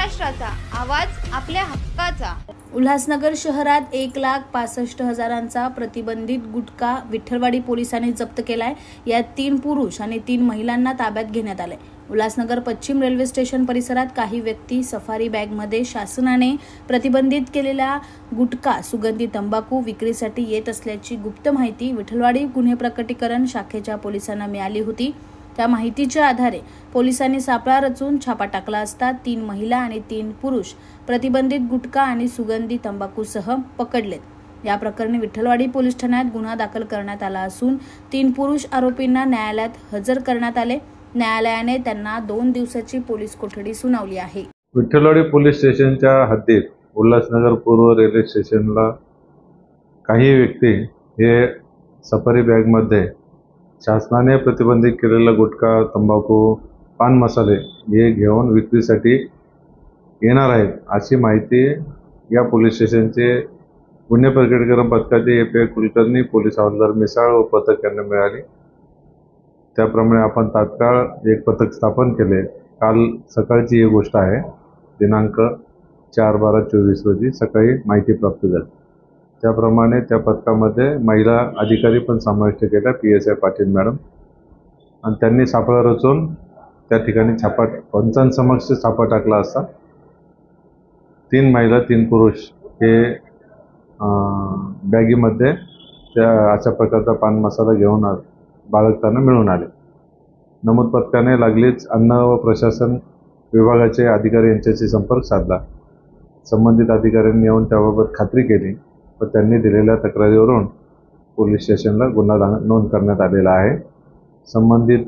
महाराष्ट्राचा आवाज आपल्या हक्काचा। उल्हासनगर शहरात 1,65,000चा प्रतिबंधित गुटखा विठ्ठलवाडी पोलिसांनी जप्त केलाय। यात 3 पुरुष आणि 3 महिलांना ताब्यात घेण्यात आले। उल्हासनगर पश्चिम रेल्वे स्टेशन परिसरात काही व्यक्ती सफारी बॅगमध्ये शासनाने प्रतिबंधित केलेला गुटखा सुगंधी तंबाखू विक्रीसाठी येत असल्याची गुप्त माहिती विठ्ठलवाडी गुन्हे प्रकटीकरण शाखेच्या पोलिसांना मिळाली होती। त्या माहितीच्या आधारे पोलिसांनी सापळा रचून छापा टाकला असता 3 महिला आणि 3 पुरुष प्रतिबंधित गुटखा आणि सुगंधी तंबाखूसह पकडलेत। या प्रकरणी विठ्ठलवाडी पोलीस ठाण्यात गुन्हा दाखल करण्यात आला असून 3 पुरुष आरोपींना न्यायालयात हजर करण्यात आले। न्यायालयाने त्यांना 2 दिवसाची पोलीस कोठडी सुनावली आहे। विठ्ठलवाडी पोलीस स्टेशनच्या हद्दीत उल्हासनगर पूर्व रेल्वे स्टेशनला काही व्यक्ती हे सफारी बॅगमध्ये शासनाने प्रतिबंधित केलेला गुटखा, तंबाखू, पान मसाले हे घेऊन विक्रीसाठी येणार आहेत अशी माहिती या पोलीस स्टेशनचे गुन्हे प्रकटीकरण पथकाचे एपीआय कुलकर्णी, पोलीस हवालदार मिसाळ व पथक यांना मिळाली। त्याप्रमाणे आपण तात्काळ एक पथक स्थापन केले। काल सकाळची ही गोष्ट आहे, दिनांक 4/12/24 रोजी सकाळी माहिती प्राप्त झाली। त्याप्रमाणे त्या पथकामध्ये महिला अधिकारी पण समाविष्ट केल्या, PSI पाटील मॅडम, आणि त्यांनी सापळा रचून त्या ठिकाणी पंचांसमक्ष छापा टाकला असता 3 महिला 3 पुरुष हे बॅगीमध्ये त्या अशा प्रकारचा पान मसाला घेऊन बाळगताना मिळून आले। नमूद पथकाने लागलीच अन्न व प्रशासन विभागाचे अधिकारी यांच्याशी संपर्क साधला। संबंधित अधिकाऱ्यांनी येऊन त्याबाबत खात्री केली व त्यांनी दिलेल्या तक्रारीवरून पोलीस स्टेशनला गुन्हा नोंद करण्यात आलेला आहे। संबंधित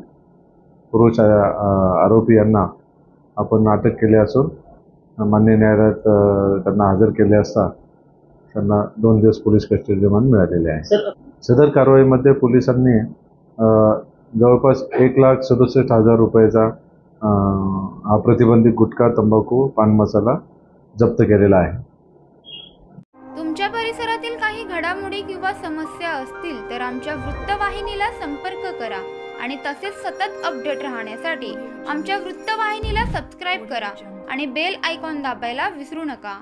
पुरुष आरोपी यांना आपण अटक केली असून मान्य न्यायालयात त्यांना हजर केले असता त्यांना 2 दिवस पोलीस कस्टडी रिमांड मिळालेले आहे। सदर कारवाईमध्ये पोलिसांनी जवळपास 1,67,000 रुपयाचा हा प्रतिबंधित गुटखा, तंबाखू, पान मसाला जप्त केलेला आहे। तुमच्या परिसरातील काही घडामोडी किंवा समस्या असतील तर आमच्या वृत्तवाहिनीला संपर्क करा आणि तसेच सतत अपडेट राहण्यासाठी आमच्या वृत्तवाहिनीला सबस्क्राइब करा आणि बेल आयकॉन दाबायला विसरू नका।